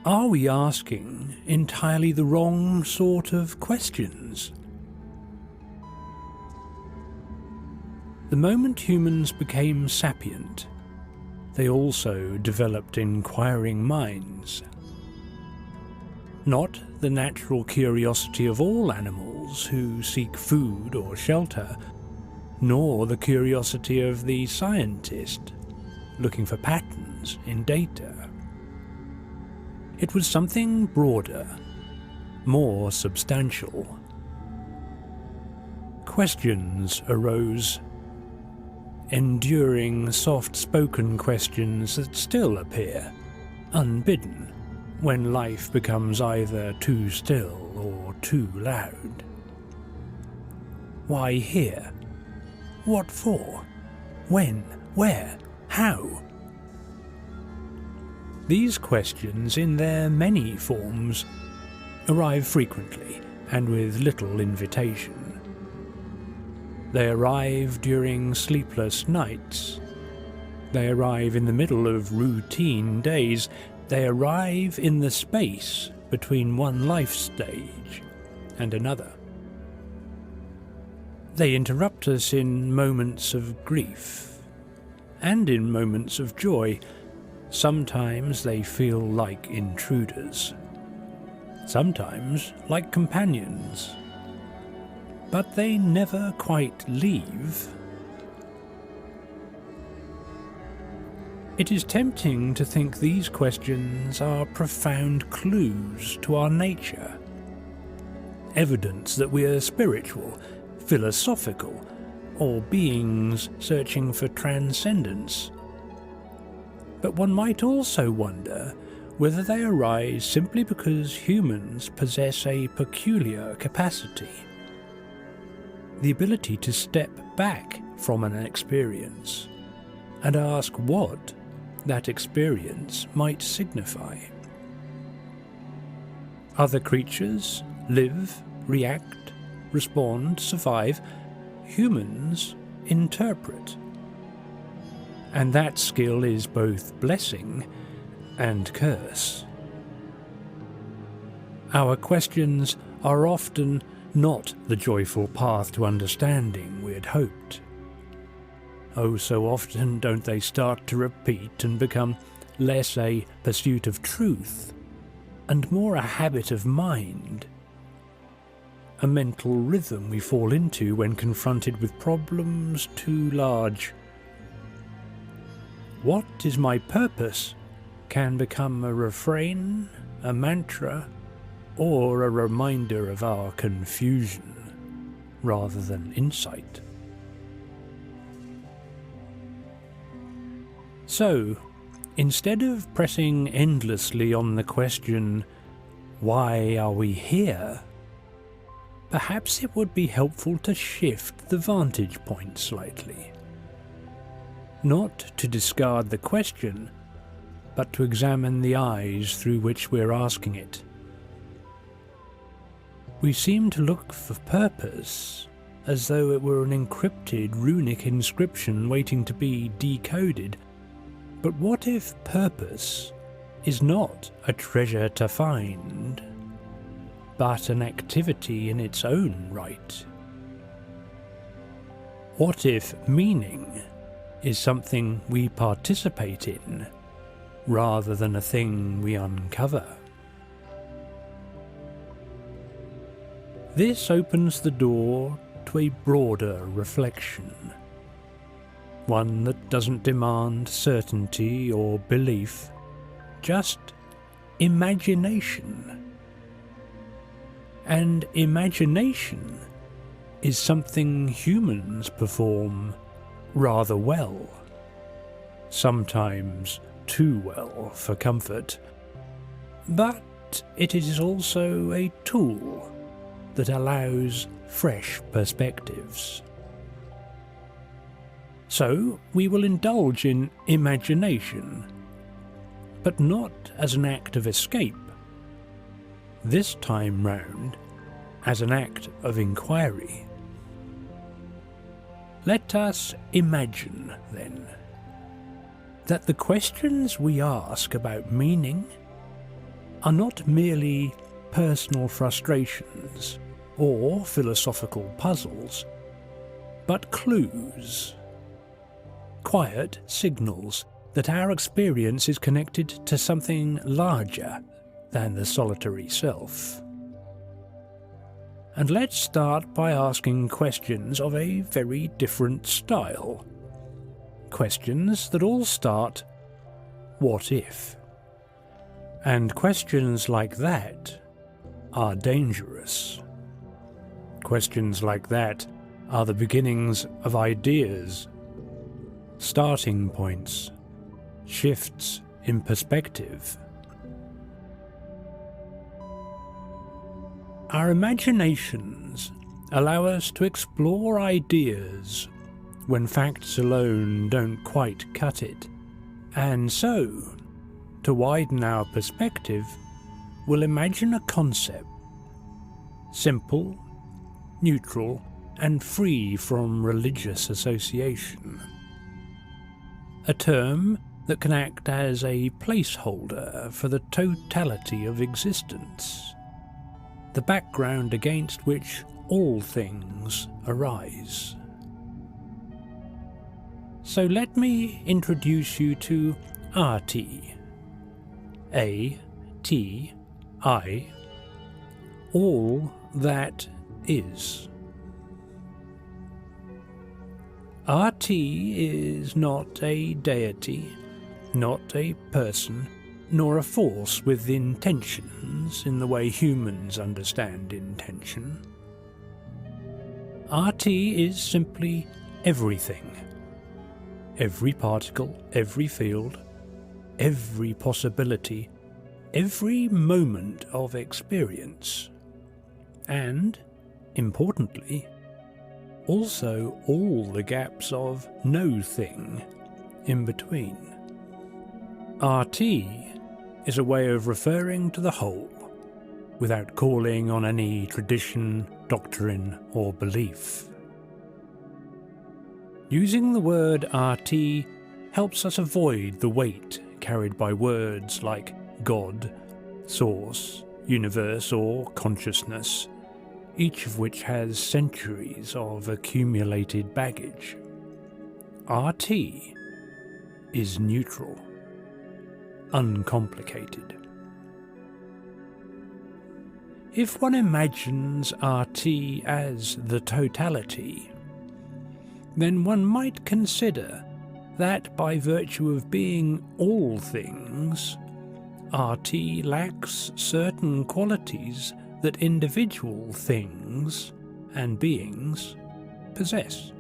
Are we asking entirely the wrong sort of questions? The moment humans became sapient, they also developed inquiring minds. Not the natural curiosity of all animals who seek food or shelter, nor the curiosity of the scientist looking for patterns in data. It was something broader, more substantial. Questions arose, enduring, soft-spoken questions that still appear, unbidden, when life becomes either too still or too loud. Why here? What for? When? Where? How? These questions, in their many forms, arrive frequently and with little invitation. They arrive during sleepless nights. They arrive in the middle of routine days. They arrive in the space between one life stage and another. They interrupt us in moments of grief and in moments of joy. Sometimes they feel like intruders, sometimes like companions, but they never quite leave. It is tempting to think these questions are profound clues to our nature, evidence that we are spiritual, philosophical, or beings searching for transcendence. But one might also wonder whether they arise simply because humans possess a peculiar capacity, the ability to step back from an experience and ask what that experience might signify. Other creatures live, react, respond, survive. Humans interpret. And that skill is both blessing and curse. Our questions are often not the joyful path to understanding we had hoped. Oh, so often don't they start to repeat and become less a pursuit of truth and more a habit of mind, a mental rhythm we fall into when confronted with problems too large. What is my purpose can become a refrain, a mantra, or a reminder of our confusion rather than insight. So, instead of pressing endlessly on the question, why are we here? Perhaps it would be helpful to shift the vantage point slightly. Not to discard the question, but to examine the eyes through which we're asking it. We seem to look for purpose as though it were an encrypted runic inscription waiting to be decoded. But what if purpose is not a treasure to find, but an activity in its own right? What if meaning is something we participate in, rather than a thing we uncover? This opens the door to a broader reflection, one that doesn't demand certainty or belief, just imagination. And imagination is something humans perform rather well, sometimes too well for comfort, but it is also a tool that allows fresh perspectives. So we will indulge in imagination, but not as an act of escape. This time round, as an act of inquiry. Let us imagine, then, that the questions we ask about meaning, are not merely personal frustrations or philosophical puzzles, but clues, quiet signals that our experience is connected to something larger than the solitary self. And let's start by asking questions of a very different style. Questions that all start, what if? And questions like that are dangerous. Questions like that are the beginnings of ideas, starting points, shifts in perspective. Our imaginations allow us to explore ideas when facts alone don't quite cut it, and so, to widen our perspective, we'll imagine a concept, simple, neutral, and free from religious association. A term that can act as a placeholder for the totality of existence, the background against which all things arise. So let me introduce you to RT, A-T-I, all that is. RT is not a deity, not a person, nor a force with intentions in the way humans understand intention. RT is simply everything. Every particle, every field, every possibility, every moment of experience. And, importantly, also all the gaps of no thing in between. RT is a way of referring to the whole, without calling on any tradition, doctrine, or belief. Using the word RT helps us avoid the weight carried by words like God, source, universe, or consciousness, each of which has centuries of accumulated baggage. RT is neutral, uncomplicated. If one imagines RT as the totality, then one might consider that by virtue of being all things, RT lacks certain qualities that individual things and beings possess.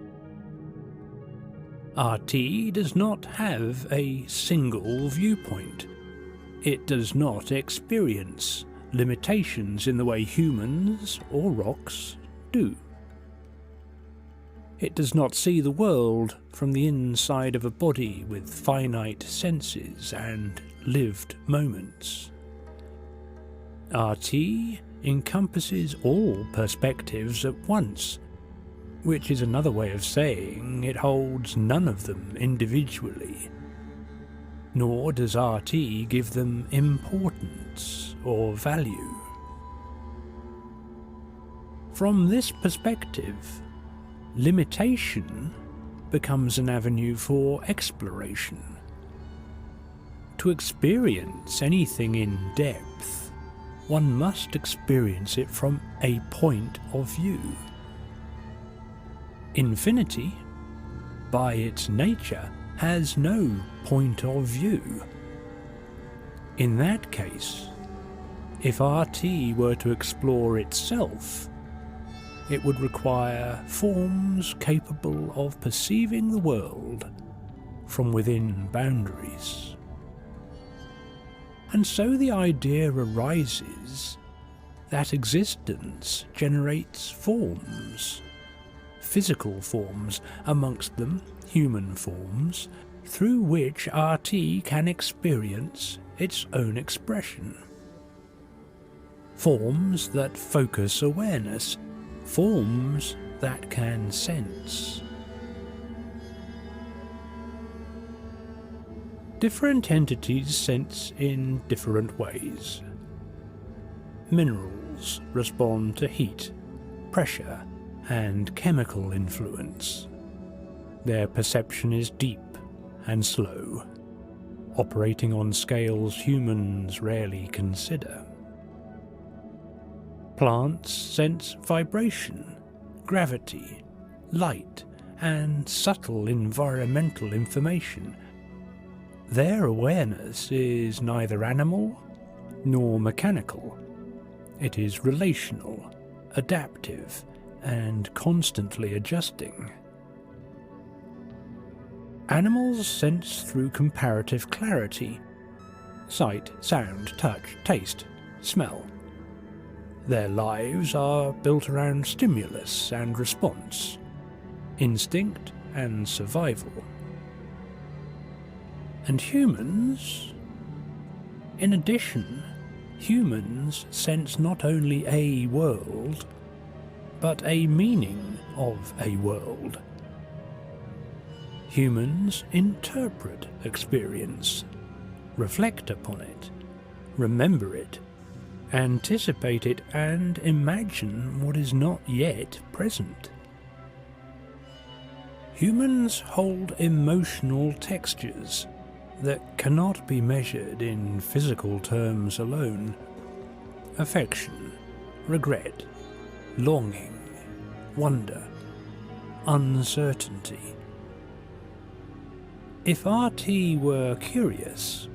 RT does not have a single viewpoint. It does not experience limitations in the way humans or rocks do. It does not see the world from the inside of a body with finite senses and lived moments. RT encompasses all perspectives at once, which is another way of saying it holds none of them individually, nor does RT give them importance or value. From this perspective, limitation becomes an avenue for exploration. To experience anything in depth, one must experience it from a point of view. Infinity, by its nature, has no point of view. In that case, if RT were to explore itself, it would require forms capable of perceiving the world from within boundaries. And so the idea arises that existence generates forms, physical forms, amongst them human forms, through which RT can experience its own expression. Forms that focus awareness, forms that can sense. Different entities sense in different ways. Minerals respond to heat, pressure, and chemical influence. Their perception is deep and slow, operating on scales humans rarely consider. Plants sense vibration, gravity, light, and subtle environmental information. Their awareness is neither animal nor mechanical. It is relational, adaptive, and constantly adjusting. Animals sense through comparative clarity: sight, sound, touch, taste, smell. Their lives are built around stimulus and response, instinct and survival. And humans? In addition, humans sense not only a world, but a meaning of a world. Humans interpret experience, reflect upon it, remember it, anticipate it, and imagine what is not yet present. Humans hold emotional textures that cannot be measured in physical terms alone. Affection, regret, longing, wonder, uncertainty. If RT were curious,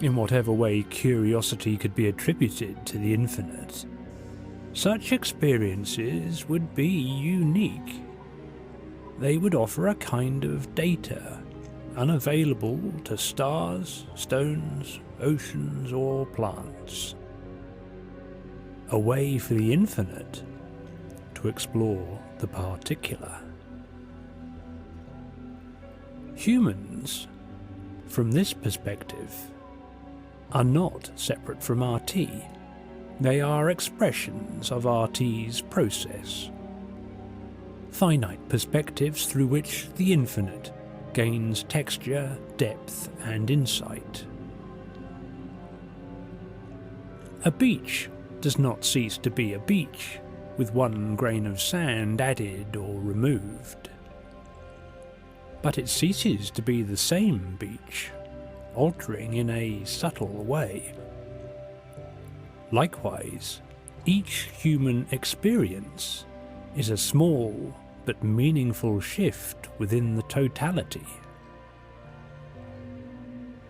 in whatever way curiosity could be attributed to the infinite, such experiences would be unique. They would offer a kind of data unavailable to stars, stones, oceans, or plants. A way for the infinite to explore the particular. Humans, from this perspective, are not separate from RT. They are expressions of RT's process. Finite perspectives through which the infinite gains texture, depth, and insight. A beach does not cease to be a beach with one grain of sand added or removed. But it ceases to be the same beach, altering in a subtle way. Likewise, each human experience is a small but meaningful shift within the totality.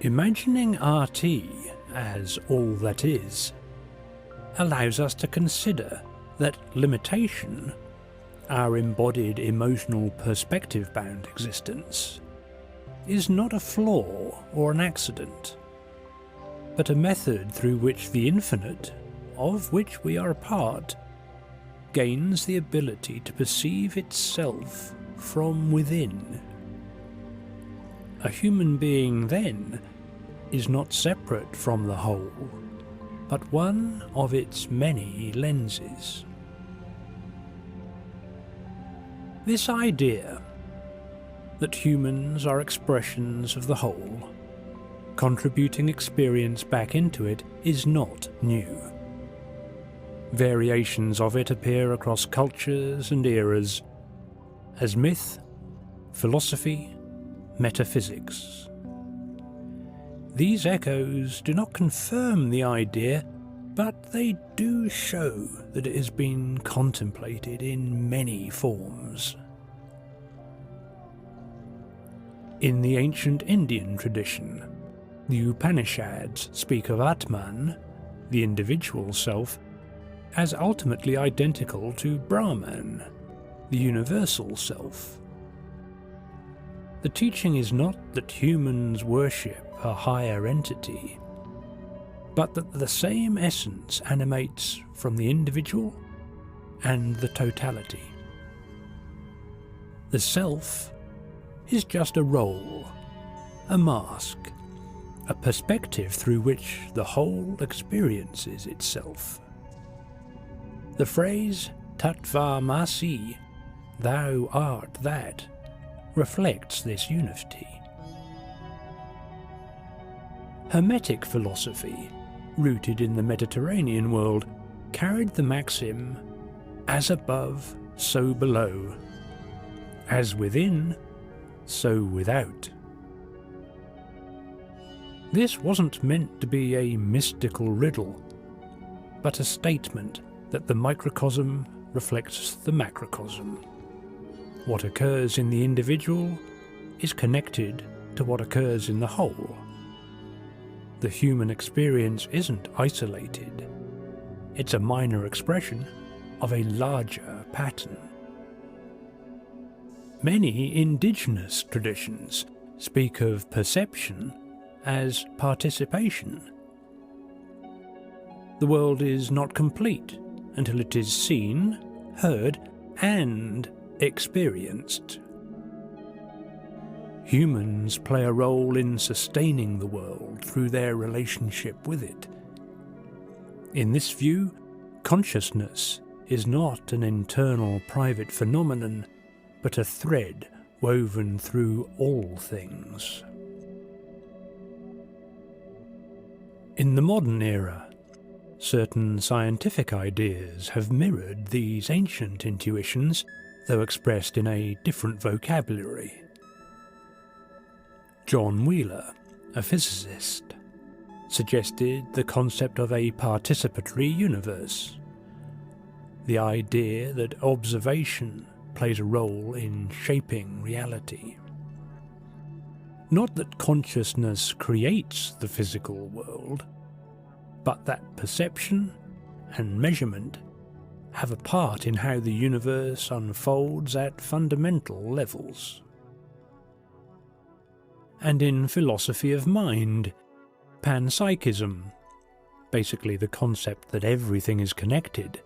Imagining RT as all that is allows us to consider that limitation, our embodied emotional perspective-bound existence, is not a flaw or an accident, but a method through which the infinite, of which we are a part, gains the ability to perceive itself from within. A human being, then, is not separate from the whole, but one of its many lenses. This idea that humans are expressions of the whole, contributing experience back into it, is not new. Variations of it appear across cultures and eras as myth, philosophy, metaphysics. These echoes do not confirm the idea, but they do show that it has been contemplated in many forms. In the ancient Indian tradition, the Upanishads speak of Atman, the individual self, as ultimately identical to Brahman, the universal self. The teaching is not that humans worship a higher entity, but that the same essence animates from the individual and the totality. The self is just a role, a mask, a perspective through which the whole experiences itself. The phrase Tattva Masi, thou art that, reflects this unity. Hermetic philosophy, rooted in the Mediterranean world, carried the maxim, "As above, so below. As within, so without." This wasn't meant to be a mystical riddle, but a statement that the microcosm reflects the macrocosm. What occurs in the individual is connected to what occurs in the whole. The human experience isn't isolated. It's a minor expression of a larger pattern. Many indigenous traditions speak of perception as participation. The world is not complete until it is seen, heard, and experienced. Humans play a role in sustaining the world through their relationship with it. In this view, consciousness is not an internal private phenomenon, but a thread woven through all things. In the modern era, certain scientific ideas have mirrored these ancient intuitions, though expressed in a different vocabulary. John Wheeler, a physicist, suggested the concept of a participatory universe, the idea that observation plays a role in shaping reality. Not that consciousness creates the physical world, but that perception and measurement have a part in how the universe unfolds at fundamental levels. And in philosophy of mind, panpsychism, basically the concept that everything is connected,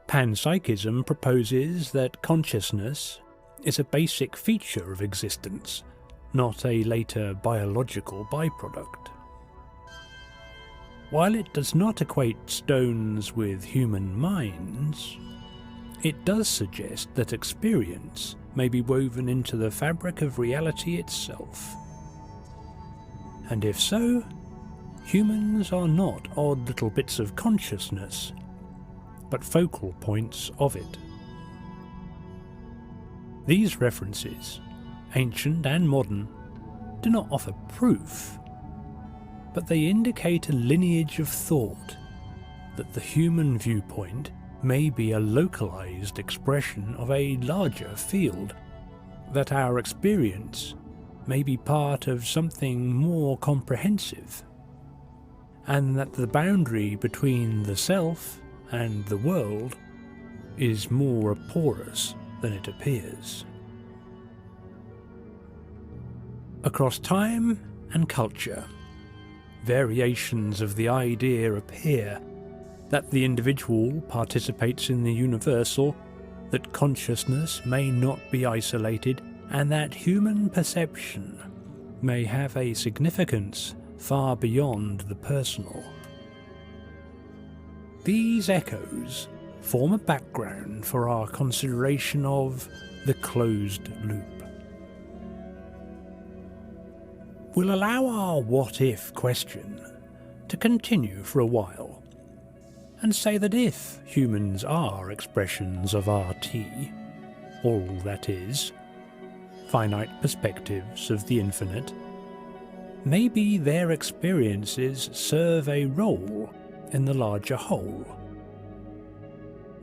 panpsychism proposes that consciousness is a basic feature of existence, not a later biological byproduct. While it does not equate stones with human minds, it does suggest that experience may be woven into the fabric of reality itself. And if so, humans are not odd little bits of consciousness, but focal points of it. These references, ancient and modern, do not offer proof, but they indicate a lineage of thought that the human viewpoint may be a localized expression of a larger field, that our experience may be part of something more comprehensive, and that the boundary between the self and the world is more porous than it appears. Across time and culture, variations of the idea appear that the individual participates in the universal, that consciousness may not be isolated, and that human perception may have a significance far beyond the personal. These echoes form a background for our consideration of the closed loop. We'll allow our what-if question to continue for a while, and say that if humans are expressions of RT, all that is, finite perspectives of the infinite, maybe their experiences serve a role in the larger whole.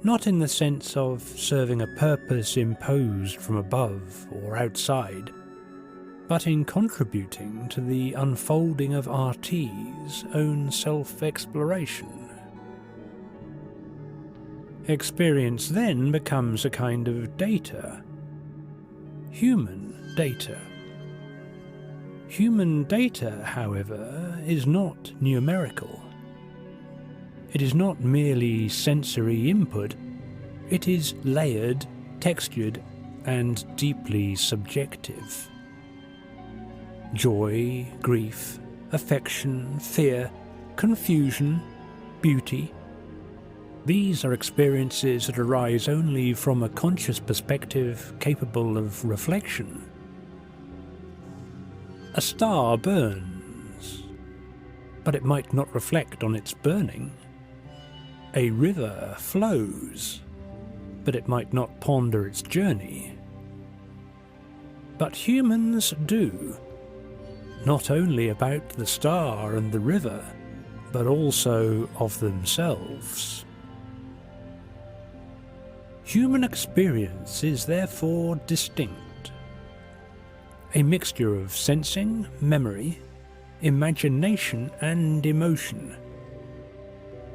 Not in the sense of serving a purpose imposed from above or outside, but in contributing to the unfolding of RT's own self-exploration. Experience then becomes a kind of data. Human data. Human data, however, is not numerical. It is not merely sensory input, it is layered, textured, and deeply subjective. Joy, grief, affection, fear, confusion, beauty. These are experiences that arise only from a conscious perspective capable of reflection. A star burns, but it might not reflect on its burning. A river flows, but it might not ponder its journey. But humans do, not only about the star and the river, but also of themselves. Human experience is therefore distinct, a mixture of sensing, memory, imagination and emotion.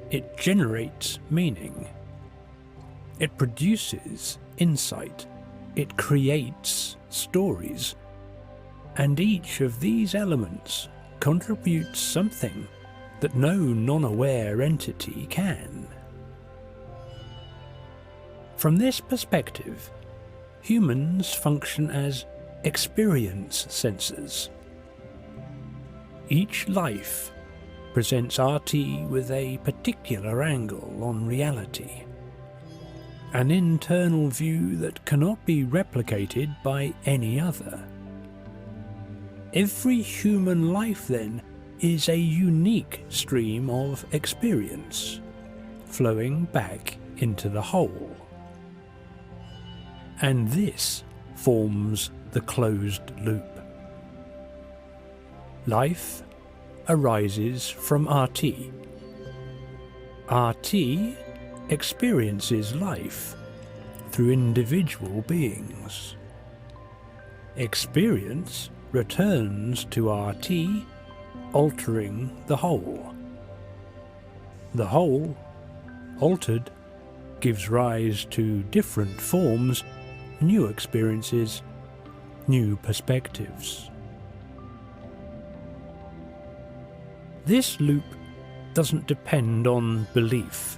It generates meaning. It produces insight. It creates stories. And each of these elements contributes something that no non-aware entity can. From this perspective, humans function as experience sensors. Each life presents RT with a particular angle on reality, an internal view that cannot be replicated by any other. Every human life, then, is a unique stream of experience, flowing back into the whole. And this forms the closed loop. Life arises from RT. RT experiences life through individual beings. Experience returns to RT, altering the whole. The whole, altered, gives rise to different forms, new experiences, new perspectives. This loop doesn't depend on belief.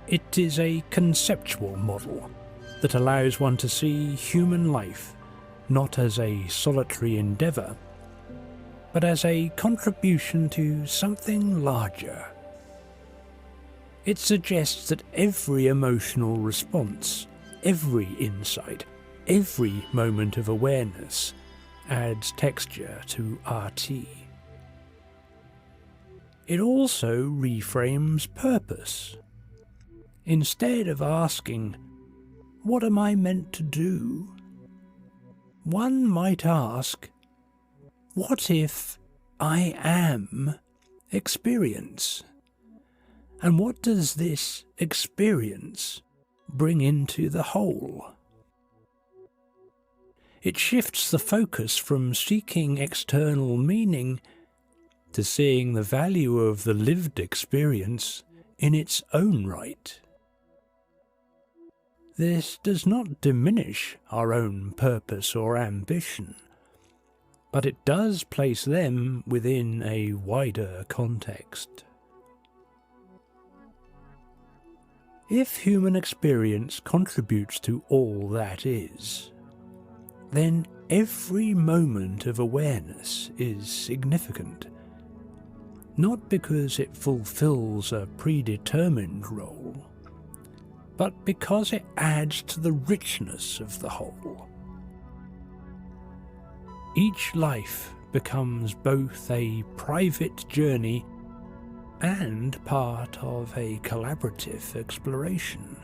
It is a conceptual model that allows one to see human life not as a solitary endeavour, but as a contribution to something larger. It suggests that every emotional response, every insight, every moment of awareness adds texture to RT. It also reframes purpose. Instead of asking, "What am I meant to do?" one might ask, "What if I am experience? And what does this experience bring into the whole?" It shifts the focus from seeking external meaning to seeing the value of the lived experience in its own right. This does not diminish our own purpose or ambition, but it does place them within a wider context. If human experience contributes to all that is, then every moment of awareness is significant, not because it fulfills a predetermined role, but because it adds to the richness of the whole. Each life becomes both a private journey and part of a collaborative exploration.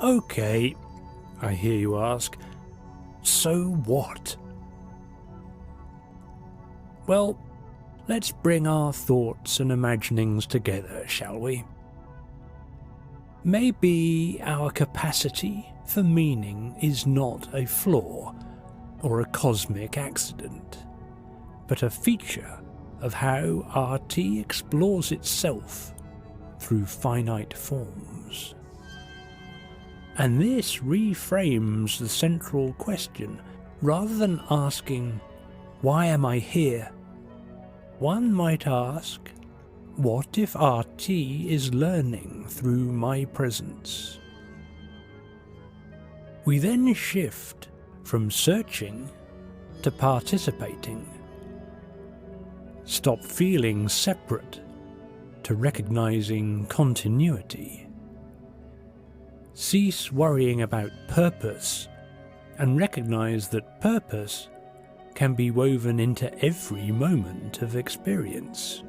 Okay, I hear you ask, so what? Well, let's bring our thoughts and imaginings together, shall we? Maybe our capacity for meaning is not a flaw or a cosmic accident, but a feature of how RT explores itself through finite forms. And this reframes the central question. Rather than asking, "Why am I here?" one might ask, "What if RT is learning through my presence?" We then shift from searching to participating. Stop feeling separate to recognizing continuity. Cease worrying about purpose and recognize that purpose can be woven into every moment of experience.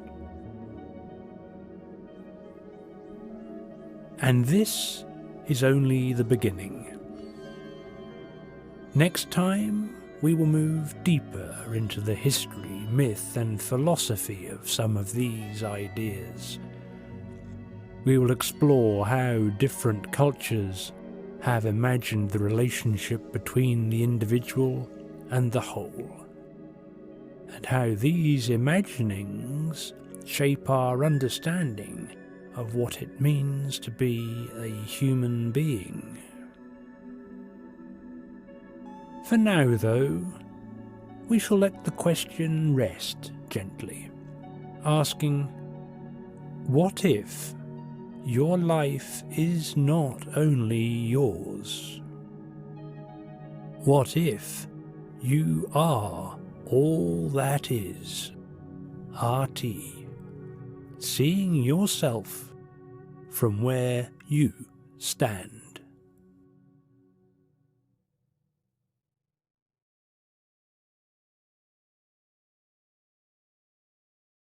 And this is only the beginning. Next time, we will move deeper into the history, myth, and philosophy of some of these ideas. We will explore how different cultures have imagined the relationship between the individual and the whole, and how these imaginings shape our understanding of what it means to be a human being. For now, though, we shall let the question rest gently, asking, what if your life is not only yours? What if you are all that is RT, seeing yourself from where you stand?